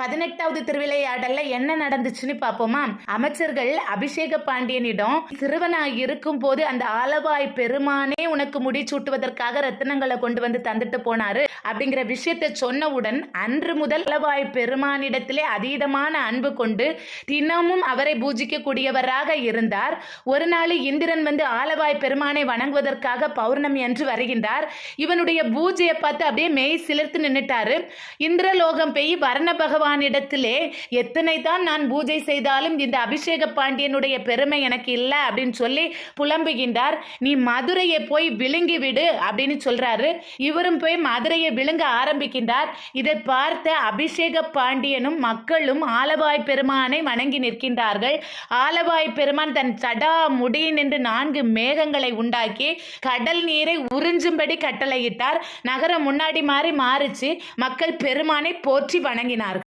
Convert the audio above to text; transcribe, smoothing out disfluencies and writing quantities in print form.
18வது திருவிளையாடல்ல என்ன நடந்துச்சுன்னு பாப்போமா? அமைச்சர்கள் அபிஷேக பாண்டியனிடம் சிறுவனாய் இருக்கும் போது அந்த ஆலவாய் பெருமானே உனக்கு முடிசூட்டுவதற்காக ரத்தினங்களை கொண்டு வந்து தந்துட்டு போனாரு அப்படிங்கிற விஷயத்தை சொன்னவுடன் அன்று முதல் ஆலவாய் பெருமானிடத்திலே அதீதமான அன்பு கொண்டு தினமும் அவரை பூஜிக்க கூடியவராக இருந்தார். ஒரு நாள் இந்திரன் வந்து ஆலவாய் பெருமானை வணங்குவதற்காக பௌர்ணமி அன்று வருகின்றார். இவனுடைய பூஜையை பார்த்து அப்படியே மெய் சிலிர்த்து நின்னுட்டாரு. இந்திரலோகம் பெய் வர்ண பகவானிடத்திலே எத்தனை தான் நான் பூஜை செய்தாலும் இந்த அபிஷேக பாண்டியனுடைய பெருமை எனக்கு இல்லை அப்படின்னு சொல்லி புலம்புகின்றார். நீ மதுரையை போய் விழுங்கி விடு அப்படின்னு சொல்றாரு. இவரும் போய் மதுரையை விழுங்க ஆரம்பிக்கின்றார். இதை பார்த்த அபிஷேக பாண்டியனும் மக்களும் ஆலவாய் பெருமானை வணங்கி நிற்கின்றார்கள். ஆலவாய் பெருமான் தன் சடா முடியின் என்று 4 மேகங்களை உண்டாக்கி கடல் நீரை உறிஞ்சும்படி கட்டளையிட்டார். நகரம் முன்னாடி மாறிச்சு. மக்கள் பெருமானை போற்றி வணங்கினார்கள்.